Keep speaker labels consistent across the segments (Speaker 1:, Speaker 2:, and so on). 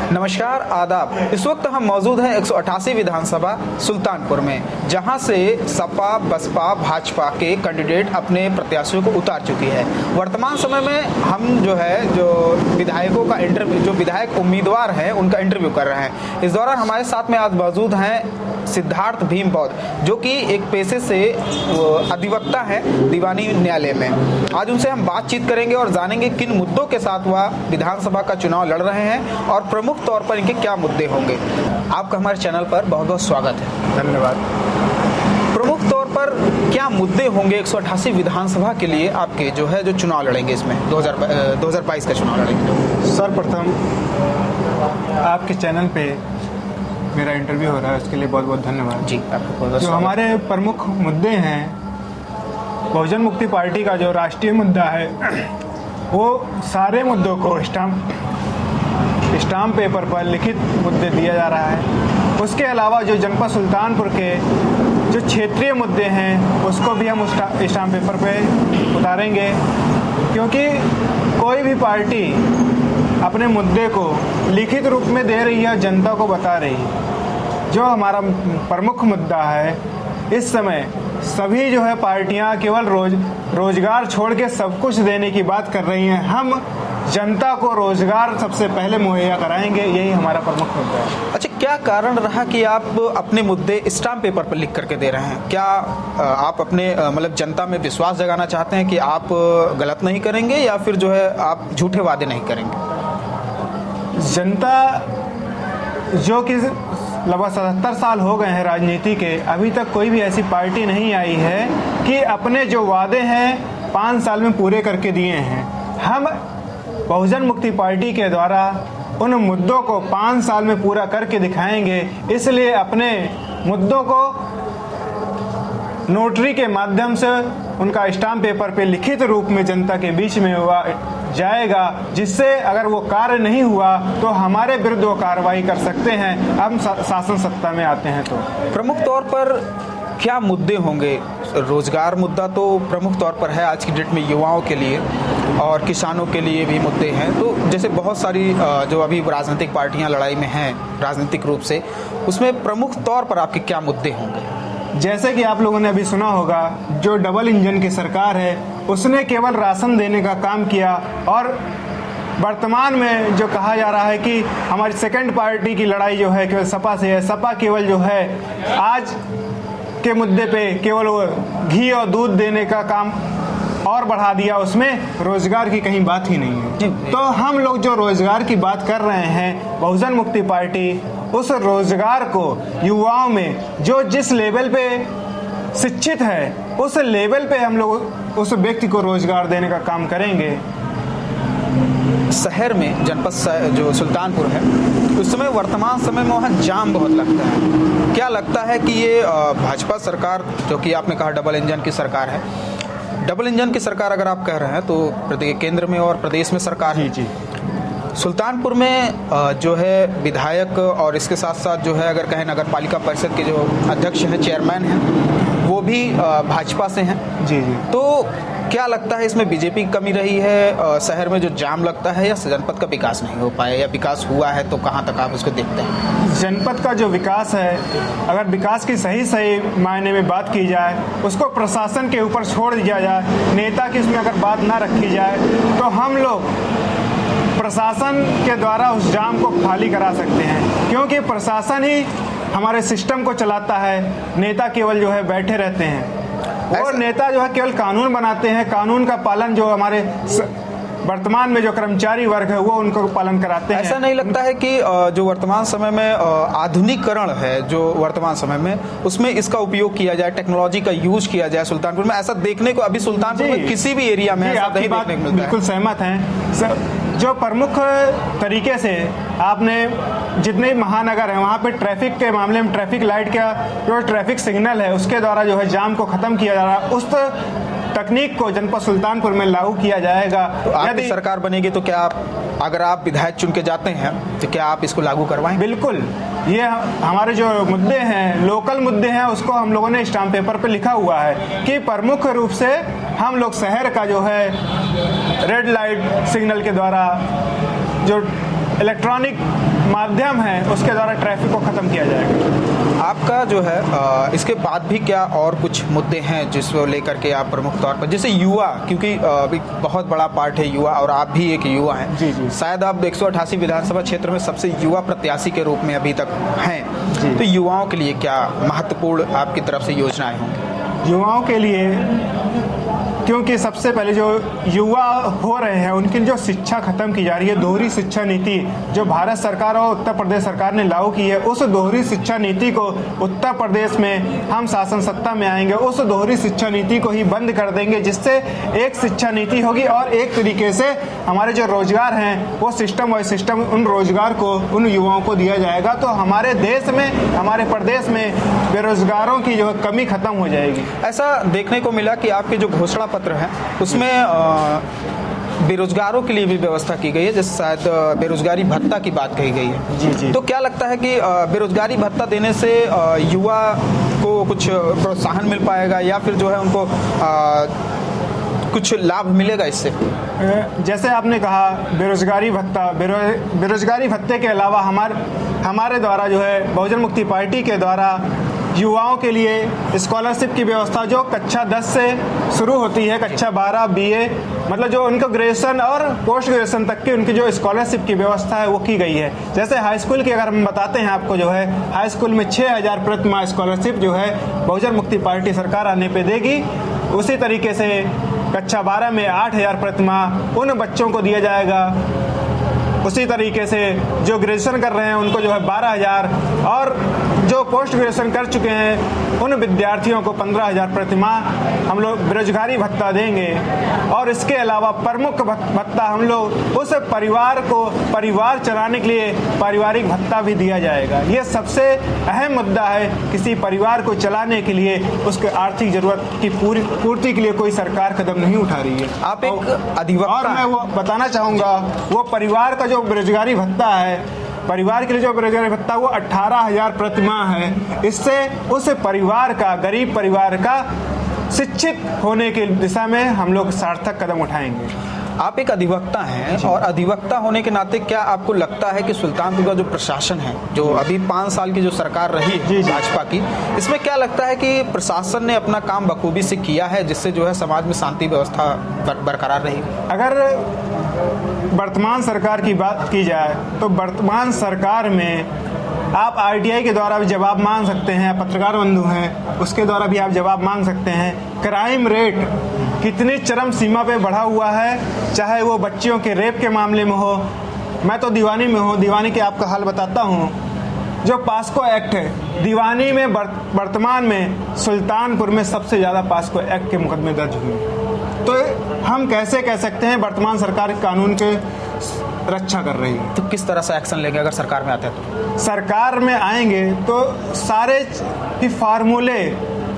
Speaker 1: नमस्कार, आदाब। इस वक्त हम मौजूद हैं 188 विधानसभा सुल्तानपुर में, जहां से सपा, बसपा, भाजपा के कैंडिडेट अपने प्रत्याशियों को उतार चुकी है। वर्तमान समय में हम जो विधायकों का इंटरव्यू, जो विधायक उम्मीदवार हैं उनका इंटरव्यू कर रहे हैं। इस दौरान हमारे साथ में आज मौजूद हैं सिद्धार्थ भीम बौद्ध, जो कि एक पेशे से अधिवक्ता हैं दीवानी न्यायालय में। आज उनसे हम बातचीत करेंगे और जानेंगे किन मुद्दों के साथ वह विधानसभा का चुनाव लड़ रहे हैं और प्रमुख तौर पर इनके क्या मुद्दे होंगे। आपका हमारे चैनल पर बहुत बहुत स्वागत है।
Speaker 2: धन्यवाद।
Speaker 1: प्रमुख तौर पर क्या मुद्दे होंगे 188 विधानसभा के लिए आपके जो चुनाव लड़ेंगे इसमें 2022 का चुनाव लड़ेंगे?
Speaker 2: सर्वप्रथम आपके चैनल पे मेरा इंटरव्यू हो रहा है, उसके लिए बहुत बहुत धन्यवाद
Speaker 1: जी। आपको बहुत
Speaker 2: जो हमारे प्रमुख मुद्दे हैं, बहुजन मुक्ति पार्टी का जो राष्ट्रीय मुद्दा है वो सारे मुद्दों को स्टाम्प पेपर पर लिखित मुद्दे दिया जा रहा है। उसके अलावा जो जनपद सुल्तानपुर के जो क्षेत्रीय मुद्दे हैं उसको भी हम स्टाम्प पेपर पे उतारेंगे, क्योंकि कोई भी पार्टी अपने मुद्दे को लिखित रूप में दे रही है, जनता को बता रही है। जो हमारा प्रमुख मुद्दा है इस समय, सभी पार्टियां केवल रोजगार छोड़ के सब कुछ देने की बात कर रही हैं। हम जनता को रोजगार सबसे पहले मुहैया कराएंगे, यही हमारा प्रमुख मुद्दा है।
Speaker 1: अच्छा, क्या कारण रहा कि आप अपने मुद्दे स्टाम्प पेपर पर लिख करके दे रहे हैं? क्या आप अपने जनता में विश्वास जगाना चाहते हैं कि आप गलत नहीं करेंगे, या फिर आप झूठे वादे नहीं करेंगे?
Speaker 2: जनता जो कि लगभग 77 साल हो गए हैं राजनीति के, अभी तक कोई भी ऐसी पार्टी नहीं आई है कि अपने जो वादे हैं 5 साल में पूरे करके दिए हैं। हम बहुजन मुक्ति पार्टी के द्वारा उन मुद्दों को 5 साल में पूरा करके दिखाएंगे। इसलिए अपने मुद्दों को नोटरी के माध्यम से उनका स्टाम्प पेपर पे लिखित रूप में जनता के बीच में हुआ जाएगा, जिससे अगर वो कार्य नहीं हुआ तो हमारे विरुद्ध वो कार्रवाई कर सकते हैं। हम शासन सत्ता में आते हैं तो
Speaker 1: प्रमुख तौर पर क्या मुद्दे होंगे? रोजगार मुद्दा तो प्रमुख तौर पर है आज की डेट में, युवाओं के लिए और किसानों के लिए भी मुद्दे हैं। तो जैसे बहुत सारी जो अभी राजनीतिक पार्टियां लड़ाई में हैं राजनीतिक रूप से, उसमें प्रमुख तौर पर आपके क्या मुद्दे होंगे?
Speaker 2: जैसे कि आप लोगों ने अभी सुना होगा, जो डबल इंजन की सरकार है उसने केवल राशन देने का काम किया, और वर्तमान में जो कहा जा रहा है कि हमारी सेकंड पार्टी की लड़ाई केवल सपा से है। सपा केवल आज के मुद्दे पे केवल वो घी और दूध देने का काम और बढ़ा दिया, उसमें रोजगार की कहीं बात ही नहीं है। तो हम लोग जो रोजगार की बात कर रहे हैं, बहुजन मुक्ति पार्टी उस रोजगार को युवाओं में जो जिस लेवल पे शिक्षित है उस लेवल पे हम लोग उस व्यक्ति को रोजगार देने का काम करेंगे।
Speaker 1: शहर में जनपद जो सुल्तानपुर है, उस समय वर्तमान समय में वहाँ जाम बहुत लगता है। क्या लगता है कि ये भाजपा सरकार, जो कि आपने कहा डबल इंजन की सरकार है, डबल इंजन की सरकार अगर आप कह रहे हैं तो केंद्र में और प्रदेश में सरकार है,
Speaker 2: जी
Speaker 1: सुल्तानपुर में विधायक और इसके साथ साथ अगर कहें नगर पालिका परिषद के जो अध्यक्ष हैं, चेयरमैन हैं, वो भी भाजपा से हैं।
Speaker 2: जी।
Speaker 1: तो क्या लगता है इसमें बीजेपी की कमी रही है शहर में जो जाम लगता है, या जनपद का विकास नहीं हो पाया, या विकास हुआ है तो कहाँ तक आप उसको देखते हैं?
Speaker 2: जनपद का जो विकास है, अगर विकास की सही मायने में बात की जाए, उसको प्रशासन के ऊपर छोड़ दिया जाए, नेता की उसमें अगर बात ना रखी जाए, तो हम लोग प्रशासन के द्वारा उस जाम को खाली करा सकते हैं। क्योंकि प्रशासन ही हमारे सिस्टम को चलाता है, नेता केवल बैठे रहते हैं। और नेता केवल कानून बनाते हैं, कानून का पालन जो हमारे वर्तमान में जो कर्मचारी वर्ग है वो उनको पालन कराते हैं।
Speaker 1: ऐसा नहीं लगता है कि जो वर्तमान समय में आधुनिकीकरण है, जो वर्तमान समय में, उसमें इसका उपयोग किया जाए, टेक्नोलॉजी का यूज किया जाए सुल्तानपुर में? ऐसा देखने को अभी सुल्तानपुर में किसी भी एरिया में ऐसा नहीं देखने को मिलता है।
Speaker 2: बिल्कुल सहमत हैं। जो प्रमुख तरीके से आपने जितने महानगर हैं वहाँ पे ट्रैफिक के मामले में ट्रैफिक लाइट का जो ट्रैफिक सिग्नल है उसके द्वारा जाम को खत्म किया जा रहा है, उस तकनीक को जनपद सुल्तानपुर में लागू किया जाएगा।
Speaker 1: तो आपकी सरकार बनेगी तो क्या अगर आप विधायक चुन के जाते हैं तो क्या आप इसको लागू करवाएं?
Speaker 2: बिल्कुल। ये हमारे जो मुद्दे हैं, लोकल मुद्दे हैं, उसको हम लोगों ने स्टाम्प पेपर पे लिखा हुआ है कि प्रमुख रूप से हम लोग शहर का रेड लाइट सिग्नल के द्वारा जो इलेक्ट्रॉनिक माध्यम है उसके द्वारा ट्रैफिक को ख़त्म किया जाएगा।
Speaker 1: आपका जो है इसके बाद भी क्या और कुछ मुद्दे हैं जिसको लेकर के आप प्रमुख तौर पर, जैसे युवा, क्योंकि अभी बहुत बड़ा पार्ट है युवा और आप भी एक युवा हैं।
Speaker 2: जी जी।
Speaker 1: शायद आप 188 विधानसभा क्षेत्र में सबसे युवा प्रत्याशी के रूप में अभी तक हैं, तो युवाओं के लिए क्या महत्वपूर्ण आपकी तरफ से योजनाएं होंगी?
Speaker 2: युवाओं के लिए, क्योंकि सबसे पहले जो युवा हो रहे हैं उनकी जो शिक्षा खत्म की जा रही है, दोहरी शिक्षा नीति जो भारत सरकार और उत्तर प्रदेश सरकार ने लागू की है, उस दोहरी शिक्षा नीति को उत्तर प्रदेश में हम शासन सत्ता में आएंगे, उस दोहरी शिक्षा नीति को ही बंद कर देंगे, जिससे एक शिक्षा नीति होगी और एक तरीके से हमारे जो रोजगार हैं वो सिस्टम बाय सिस्टम उन रोजगार को उन युवाओं को दिया जाएगा। तो हमारे देश में, हमारे प्रदेश में बेरोजगारों की जो कमी खत्म हो जाएगी।
Speaker 1: ऐसा देखने को मिला कि आपके जो घोषणा पत्र है उसमें बेरोजगारों के लिए भी व्यवस्था की गई है, जैसे शायद बेरोजगारी भत्ता की बात कही गई है।
Speaker 2: जी जी।
Speaker 1: तो क्या लगता है कि बेरोजगारी भत्ता देने से युवा को कुछ प्रोत्साहन मिल पाएगा या फिर जो है उनको कुछ लाभ मिलेगा इससे?
Speaker 2: जैसे आपने कहा बेरोजगारी भत्ता, बेरोजगारी भत्ते के अलावा हमारे द्वारा जो है बहुजन मुक्ति पार्टी के द्वारा युवाओं के लिए स्कॉलरशिप की व्यवस्था जो कक्षा 10 से शुरू होती है, कक्षा 12 BA, मतलब जो उनको ग्रेजुएशन और पोस्ट ग्रेजुएशन तक की उनकी जो स्कॉलरशिप की व्यवस्था है वो की गई है। जैसे हाई स्कूल की अगर हम बताते हैं आपको, जो है हाई स्कूल में 6000 प्रति माह स्कॉलरशिप जो है बहुजन मुक्ति पार्टी सरकार आने पे देगी। उसी तरीके से कक्षा 12 में 8000 प्रति माह उन बच्चों को दिया जाएगा। उसी तरीके से जो ग्रेजुएशन कर रहे हैं उनको जो है 12000 और जो पोस्ट ग्रेजुएशन कर चुके हैं उन विद्यार्थियों को 15000 प्रति माह हम लोग बेरोजगारी भत्ता देंगे। और इसके अलावा प्रमुख भत्ता हम लोग उस परिवार को परिवार चलाने के लिए पारिवारिक भत्ता भी दिया जाएगा। ये सबसे अहम मुद्दा है। किसी परिवार को चलाने के लिए उसके आर्थिक जरूरत की पूर्ति के लिए कोई सरकार कदम नहीं उठा रही है।
Speaker 1: आप एक अधिवक्ता,
Speaker 2: और मैं वो बताना चाहूँगा, वो परिवार का जो बेरोजगारी भत्ता है, परिवार के लिए जो बेरोजगारी भत्ता वो 18000 प्रति माह है। इससे उस परिवार का, गरीब परिवार का शिक्षित होने की दिशा में हम लोग सार्थक कदम उठाएंगे।
Speaker 1: आप एक अधिवक्ता हैं और अधिवक्ता होने के नाते क्या आपको लगता है कि सुल्तानपुर का जो प्रशासन है, जो अभी 5 साल की जो सरकार रही है भाजपा की, इसमें क्या लगता है कि प्रशासन ने अपना काम बखूबी से किया है जिससे जो है समाज में शांति व्यवस्था बरकरार रही?
Speaker 2: अगर वर्तमान सरकार की बात की जाए तो वर्तमान सरकार में आप RTI के द्वारा भी जवाब मांग सकते हैं, पत्रकार बंधु हैं उसके द्वारा भी आप जवाब मांग सकते हैं। क्राइम रेट कितनी चरम सीमा पे बढ़ा हुआ है, चाहे वो बच्चियों के रेप के मामले में हो। मैं तो दीवानी में हूँ, दीवानी के आपका हाल बताता हूँ। जो पास्को एक्ट है, दीवानी में वर्तमान में सुल्तानपुर में सबसे ज़्यादा पास्को एक्ट के मुकदमे दर्ज हुए। तो हम कैसे कह सकते हैं वर्तमान सरकार कानून के रक्षा कर रही है?
Speaker 1: तो किस तरह से एक्शन लेंगे अगर सरकार में आते हैं तो?
Speaker 2: सरकार में आएंगे तो सारे ही फार्मूले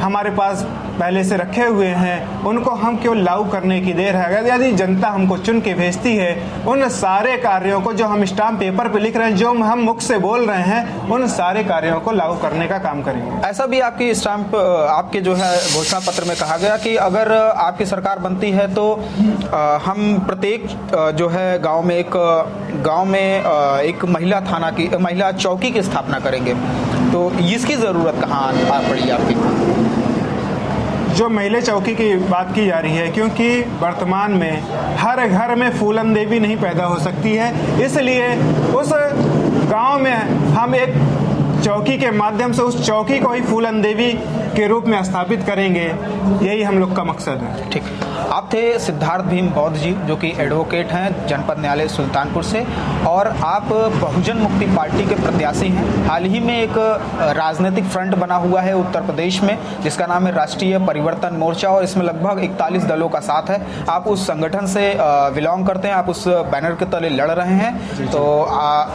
Speaker 2: हमारे पास पहले से रखे हुए हैं, उनको हम केवल लागू करने की देर है। यदि जनता हमको चुन के भेजती है, उन सारे कार्यों को जो हम स्टाम्प पेपर पे लिख रहे हैं, जो हम मुख से बोल रहे हैं, उन सारे कार्यों को लागू करने का काम करेंगे।
Speaker 1: ऐसा भी आपकी स्टाम्प, आपके जो है घोषणा पत्र में कहा गया कि अगर आपकी सरकार बनती है तो हम प्रत्येक जो है गाँव में एक महिला थाना की, महिला चौकी की स्थापना करेंगे। तो इसकी ज़रूरत कहाँ आ पड़ी आपकी?
Speaker 2: जो महिला चौकी की बात की जा रही है, क्योंकि वर्तमान में हर घर में फूलन देवी नहीं पैदा हो सकती है, इसलिए उस गांव में हम एक चौकी के माध्यम से उस चौकी को ही फूलन देवी के रूप में स्थापित करेंगे। यही हम लोग का मकसद है।
Speaker 1: ठीक। आप थे सिद्धार्थ भीम बौद्ध जी, जो कि एडवोकेट हैं जनपद न्यायालय सुल्तानपुर से, और आप बहुजन मुक्ति पार्टी के प्रत्याशी हैं। हाल ही में एक राजनीतिक फ्रंट बना हुआ है उत्तर प्रदेश में जिसका नाम है राष्ट्रीय परिवर्तन मोर्चा, और इसमें लगभग 41 दलों का साथ है। आप उस संगठन से बिलोंग करते हैं, आप उस बैनर के तले लड़ रहे हैं। तो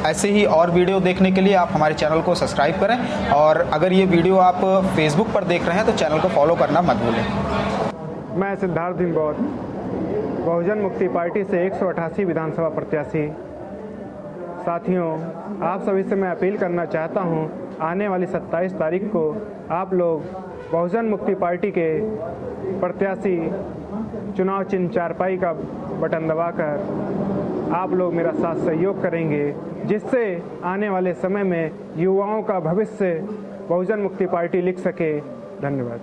Speaker 1: ऐसे ही और वीडियो देखने के लिए आप हमारे चैनल को सब्सक्राइब करें, और अगर ये वीडियो आप फेसबुक पर देख रहे हैं तो चैनल को फॉलो करना मत भूलें।
Speaker 2: मैं सिद्धार्थ भीम बौद्ध, बहुजन मुक्ति पार्टी से 188 विधानसभा प्रत्याशी। साथियों, आप सभी से मैं अपील करना चाहता हूं, आने वाली 27 तारीख को आप लोग बहुजन मुक्ति पार्टी के प्रत्याशी चुनाव चिन्ह चारपाई का बटन दबाकर आप लोग मेरा साथ सहयोग करेंगे। जिससे आने वाले समय में युवाओं का भविष्य बहुजन मुक्ति पार्टी लिख सके। धन्यवाद।